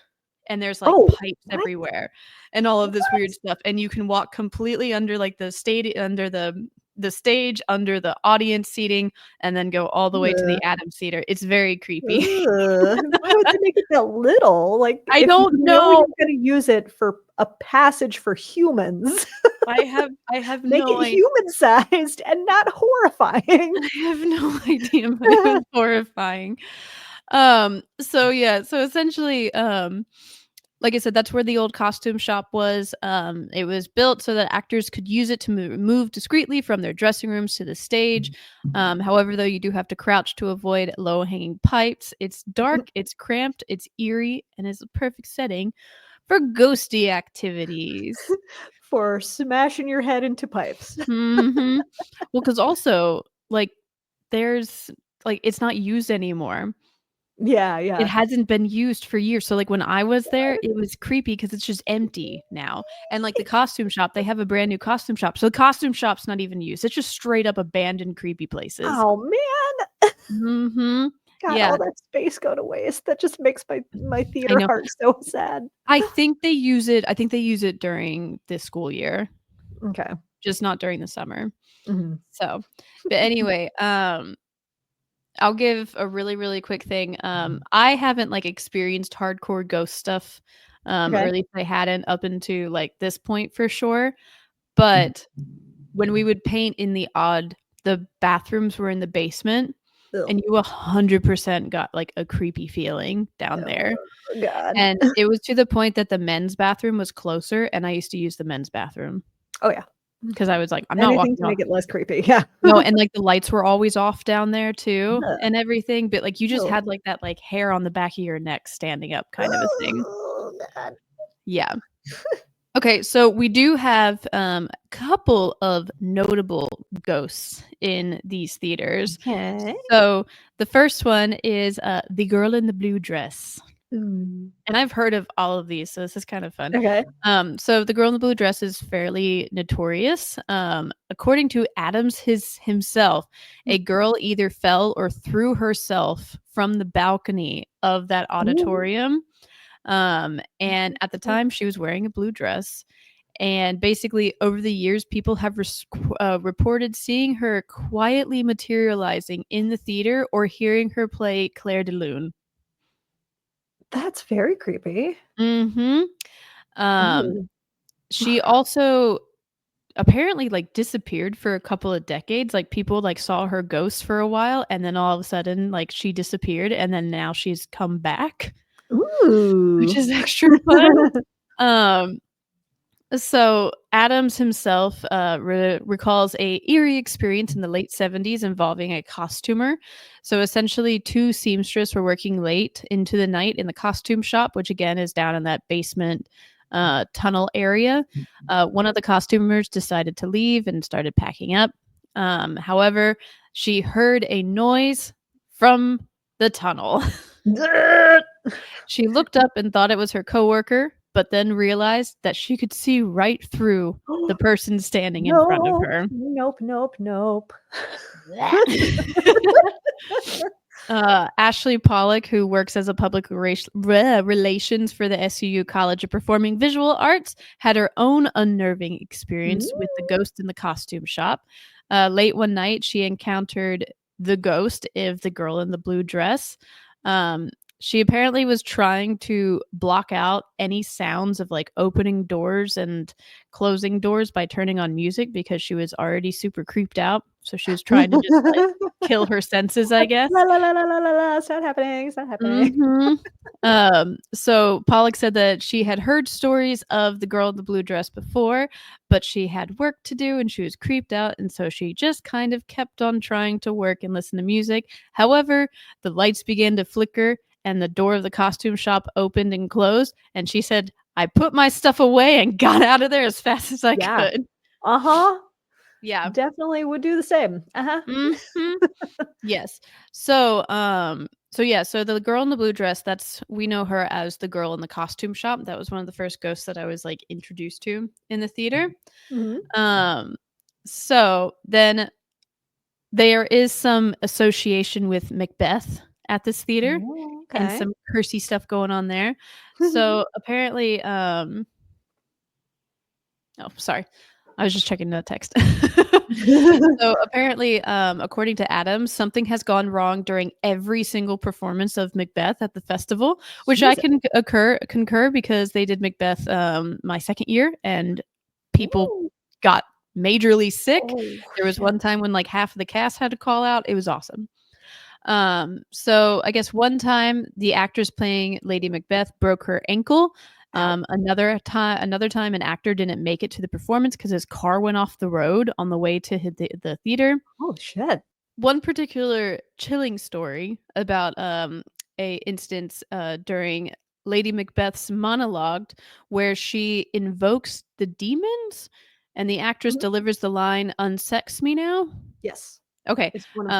and there's like pipes everywhere and all of this weird stuff. And you can walk completely under like the under the stage, under the audience seating, and then go all the way to the Adams Theater. It's very creepy. Why would they make it that little? Like I don't know. You're gonna use it for a passage for humans. I have Make no it human-sized and not horrifying. I have no idea, but it was horrifying. So yeah, so essentially, like I said, that's where the old costume shop was. It was built so that actors could use it to move discreetly from their dressing rooms to the stage. However, though, you do have to crouch to avoid low-hanging pipes. It's dark, it's cramped, it's eerie, and it's a perfect setting for ghosty activities. For smashing your head into pipes. Well, because also, like, there's like it's not used anymore. Yeah. It hasn't been used for years. So like when I was there, it was creepy because it's just empty now. And like the costume shop, they have a brand new costume shop. So the costume shop's not even used. It's just straight up abandoned creepy places. Oh man. God, Yeah. all that space go to waste. That just makes my theater heart so sad. I think they use it during this school year. Okay. Just not during the summer. So, but anyway, I'll give a really, really quick thing. I haven't like experienced hardcore ghost stuff, or at least I hadn't up until like this point for sure. But when we would paint in the Odd, the bathrooms were in the basement, and you 100% got like a creepy feeling down there. God. And it was to the point that the men's bathroom was closer, and I used to use the men's bathroom. Oh yeah. Because I was like, I'm not walking to make it less creepy. Yeah. No, and like the lights were always off down there too and everything. But like you just had like that like hair on the back of your neck standing up kind of a thing. Oh God. Yeah. Okay, so we do have a couple of notable ghosts in these theaters. Okay. So the first one is the girl in the blue dress. And I've heard of all of these, so this is kind of fun. Okay. So the girl in the blue dress is fairly notorious. According to Adams himself, a girl either fell or threw herself from the balcony of that auditorium. And at the time, she was wearing a blue dress. And basically, over the years, people have reported seeing her quietly materializing in the theater or hearing her play Claire de Lune. That's very creepy. Ooh. She also apparently, like, disappeared for a couple of decades, like, people, like, saw her ghost for a while, and then all of a sudden, like, she disappeared, and then now she's come back, which Ooh. is extra fun. Um, so Adams himself, recalls a eerie experience in the late '70s involving a costumer. So, essentially, 2 seamstress were working late into the night in the costume shop, which, again, is down in that basement, tunnel area. One of the costumers decided to leave and started packing up. However, she heard a noise from the tunnel. She looked up and thought it was her coworker, but then realized that she could see right through the person standing in front of Nope. her. Nope, nope, nope. Ashley Pollock, who works as a public relations for the SUU College of Performing Visual Arts, had her own unnerving experience with the ghost in the costume shop. Late one night, she encountered the ghost of the girl in the blue dress. She apparently was trying to block out any sounds of like opening doors and closing doors by turning on music because she was already super creeped out. So she was trying to just like kill her senses, I guess. La la la la la la la. It's not happening. It's not happening. So Pollock said that she had heard stories of the girl in the blue dress before, but she had work to do and she was creeped out, and so she just kind of kept on trying to work and listen to music. However, the lights began to flicker and the door of the costume shop opened and closed, and she said, "I put my stuff away and got out of there as fast as I could." Uh-huh. Yeah. Definitely would do the same. Uh-huh. Yes. So the girl in the blue dress, we know her as the girl in the costume shop. That was one of the first ghosts that I was like introduced to in the theater. So then there is some association with Macbeth at this theater and Okay. some cursey stuff going on there. So apparently, oh, sorry. I was just checking the text. So apparently, according to Adams, something has gone wrong during every single performance of Macbeth at the festival, which I can concur because they did Macbeth my second year and people got majorly sick. There was one time when like half of the cast had to call out. It was awesome. So I guess one time the actress playing Lady Macbeth broke her ankle. Another time an actor didn't make it to the performance because his car went off the road on the way to the theater. Oh shit. One particular chilling story about a instance during Lady Macbeth's monologue where she invokes the demons and the actress delivers the line, "Unsex me now." Yes. Okay. It's one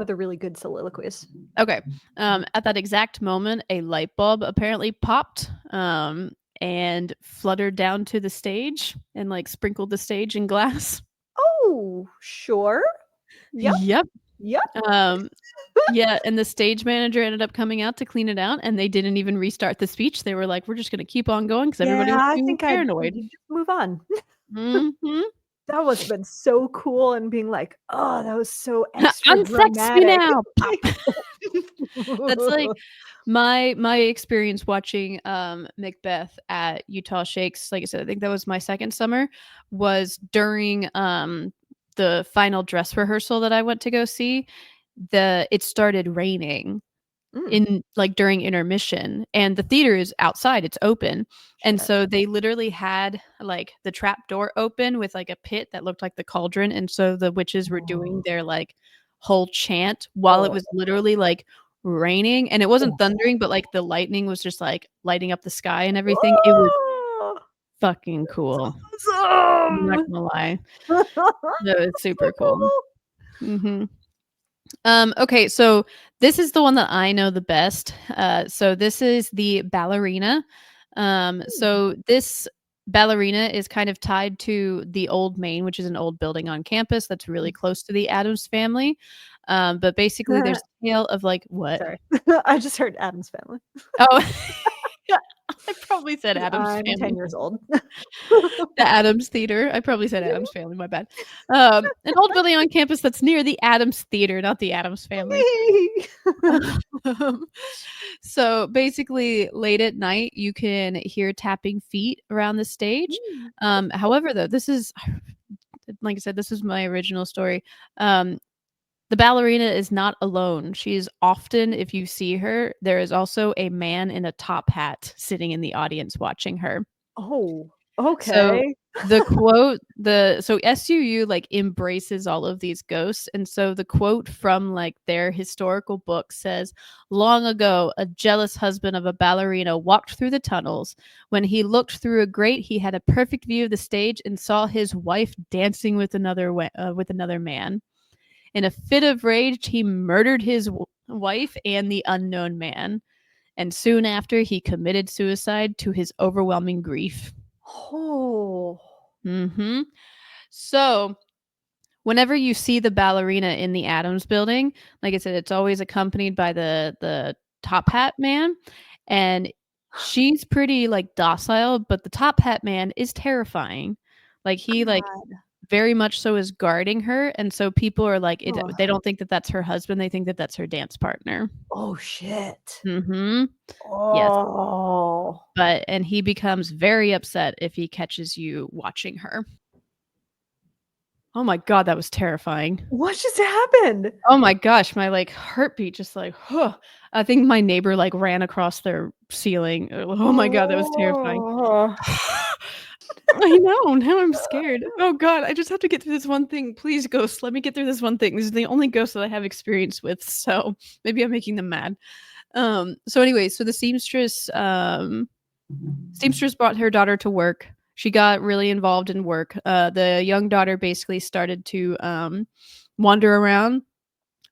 of the really good soliloquies. Okay. At that exact moment, a light bulb apparently popped and fluttered down to the stage and like sprinkled the stage in glass. Oh, sure. Yep. Yep. Yeah, and the stage manager ended up coming out to clean it out, and they didn't even restart the speech. They were like, "We're just gonna keep on going because everybody was I too think I'd paranoid." just move on. Mhm. That must have been so cool and being like, "Oh, that was so extra Unsex me dramatic." now. Pop. That's like my experience watching Macbeth at Utah Shakes. Like I said, I think that was my second summer. Was during the final dress rehearsal that I went to go see. It started raining in like during intermission, and the theater is outside, it's open. And so they literally had like the trap door open with like a pit that looked like the cauldron, and so the witches were doing their like whole chant while it was literally like raining, and it wasn't thundering, but like the lightning was just like lighting up the sky and everything. It was fucking cool. I'm not Awesome. gonna lie. That was super cool. Okay, so this is the one that I know the best. So this is the ballerina. So this ballerina is kind of tied to the Old Main, which is an old building on campus that's really close to the Addams family. But basically, there's a tale of like what? Sorry. I just heard Addams Family. Oh, I probably said Addams I'm 10 Family. years old. The Addams Theater. I probably said Addams Family, my bad. An old building on campus that's near the Addams Theater, not the Addams Family. So basically, late at night, you can hear tapping feet around the stage. However, though, this is, like I said, this is my original story. The ballerina is not alone. She is often, if you see her, there is also a man in a top hat sitting in the audience watching her. Oh, So okay. the quote, so SUU like embraces all of these ghosts. And so the quote from like their historical book says, long ago, a jealous husband of a ballerina walked through the tunnels. When he looked through a grate, he had a perfect view of the stage and saw his wife dancing with another man. In a fit of rage, he murdered his wife and the unknown man. And soon after, he committed suicide to his overwhelming grief. Oh. Mm-hmm. So whenever you see the ballerina in the Adams building, like I said, it's always accompanied by the top hat man. And she's pretty like docile, but the top hat man is terrifying. Like he like very much so is guarding her, and so people are like they don't think that that's her husband, they think that that's her dance partner. Oh shit. Mhm. Yes. Oh. And he becomes very upset if he catches you watching her. Oh my god, that was terrifying. What just happened? Oh my gosh, my like heartbeat just like, huh. I think my neighbor like ran across their ceiling. Oh my god, that was terrifying. I know. Now I'm scared. Oh god, I just have to get through this one thing. Please, ghost, let me get through this one thing. This is the only ghost that I have experience with, so maybe I'm making them mad. So anyway, so the seamstress brought her daughter to work. She got really involved in work. The young daughter basically started to wander around,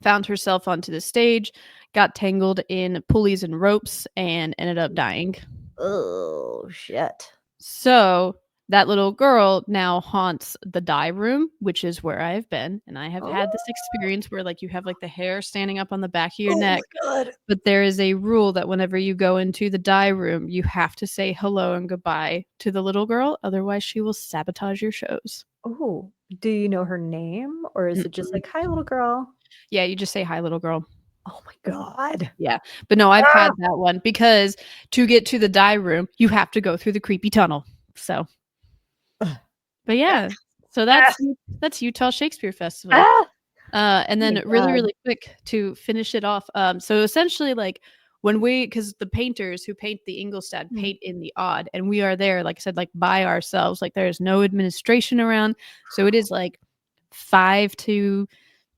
found herself onto the stage, got tangled in pulleys and ropes, and ended up dying. Oh shit. So that little girl now haunts the dye room, which is where I have been. And I have had this experience where like you have like the hair standing up on the back of your neck. God. But there is a rule that whenever you go into the dye room, you have to say hello and goodbye to the little girl. Otherwise, she will sabotage your shows. Oh, do you know her name, or is it just like, hi, little girl? Yeah, you just say hi, little girl. Oh my god. Yeah. But no, I've had that one because to get to the dye room, you have to go through the creepy tunnel. So, but yeah, so that's Utah Shakespeare Festival. And then really, really quick to finish it off. So essentially like because the painters who paint the Ingolstadt paint in the odd, and we are there, like I said, like by ourselves, like there's no administration around. So it is like 5 to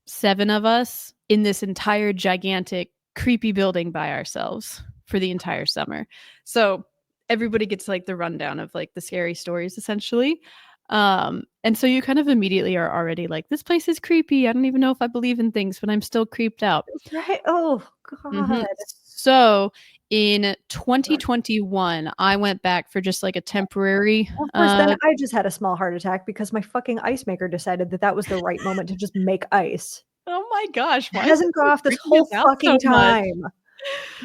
7 of us in this entire gigantic creepy building by ourselves for the entire summer. So everybody gets like the rundown of like the scary stories essentially. And so you kind of immediately are already like, this place is creepy. I don't even know if I believe in things, but I'm still creeped out. Right? Oh god. Mm-hmm. So in 2021, I went back for just like a temporary. Of course, then I just had a small heart attack because my fucking ice maker decided that that was the right moment to just make ice. Oh my gosh! It hasn't gone off this whole fucking time.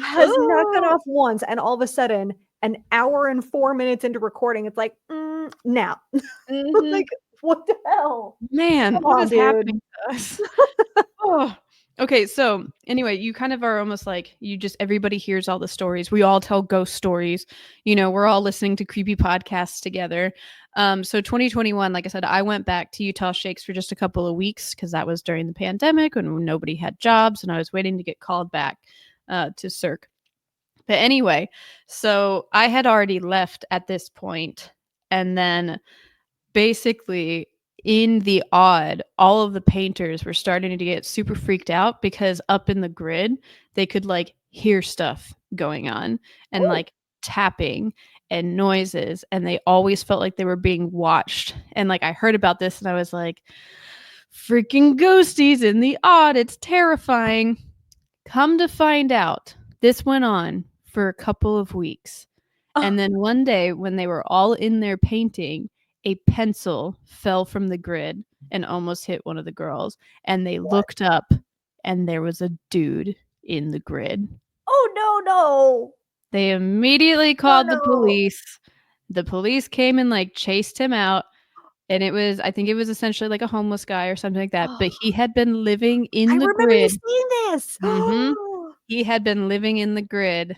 Has not gone off once, and all of a sudden, an hour and 4 minutes into recording, it's like, now. Like, what the hell? Man, Come what on, is dude. happening to us? Oh. Okay, so anyway, you kind of are almost like everybody hears all the stories. We all tell ghost stories. You know, we're all listening to creepy podcasts together. So 2021, like I said, I went back to Utah Shakes for just a couple of weeks because that was during the pandemic when nobody had jobs and I was waiting to get called back to Cirque. But anyway, so I had already left at this point, and then basically in the odd, all of the painters were starting to get super freaked out because up in the grid, they could like hear stuff going on and like tapping and noises, and they always felt like they were being watched. And like I heard about this and I was like, freaking ghosties in the odd, it's terrifying. Come to find out, this went on for a couple of weeks. And then one day when they were all in there painting, a pencil fell from the grid and almost hit one of the girls. And they looked up and there was a dude in the grid. Oh, no. They immediately called the no. police. The police came and, like, chased him out, and I think it was essentially like a homeless guy or something like that, but he had been living I in the remember you grid. saying this. Mhm. He had been living in the grid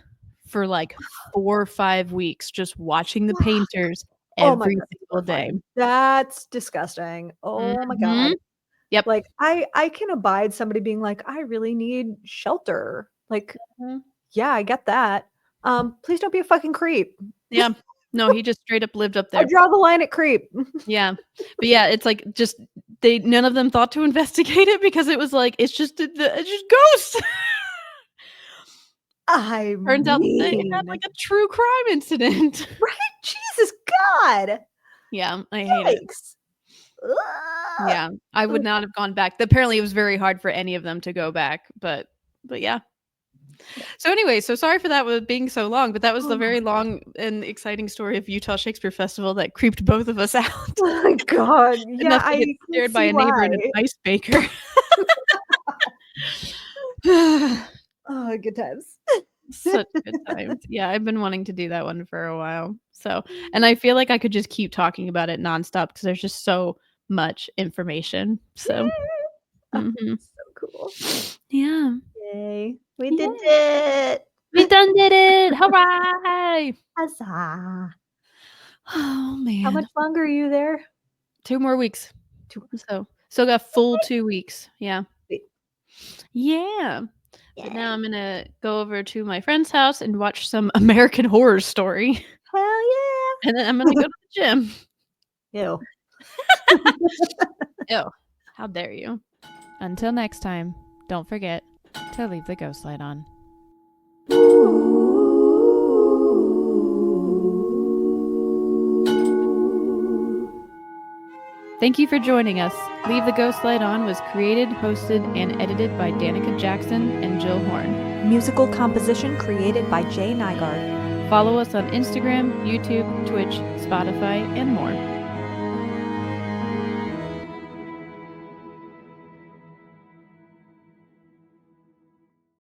for, like, 4 or 5 weeks, just watching the Wow. painters Oh my every god, that's single day. horrifying. That's disgusting. Oh my god. Mhm. Yep. Like, I can abide somebody being like, "I really need shelter." Like, Mhm. yeah, I get that. Please don't be a fucking creep. Yeah. No, he just straight up lived up I there. draw the line at creep. Yeah. But yeah, it's like just none of them thought to investigate it because it was like, it's just it's just ghosts. I Turns out they had mean, like a true crime incident. right? Jesus God. Yeah, I hate it. Yikes. Ugh. Yeah, I would not have gone back. Apparently, it was very hard for any of them to go back, but yeah. So anyway, so sorry for that with being so long, but that was the very long and exciting story of Utah Shakespeare Festival that creeped both of us out. Oh my god. Yeah, Enough to I get can scared by see a neighbor in why. an ice maker. Oh, good times. Such good times. Yeah, I've been wanting to do that one for a while. So, and I feel like I could just keep talking about it nonstop because there's just so much information. So, Oh, mhm. so cool. Yeah. Yay. We did Yay. it. We done did it. Hooray. Huzzah. Oh, How man. much longer are you there? 2 more weeks. 2 So, still got full 2 weeks. Yeah. Sweet. Yeah. But now Yay. I'm gonna go over to my friend's house and watch some American Horror Story, Hell yeah. and then I'm gonna go to the gym. Ew. Ew. How dare you? Until next time, don't forget to leave the ghost light on. Thank you for joining us. Leave the Ghost Light On was created, hosted, and edited by Danica Jackson and Jill Horn. Musical composition created by Jay Nygaard. Follow us on Instagram, YouTube, Twitch, Spotify, and more.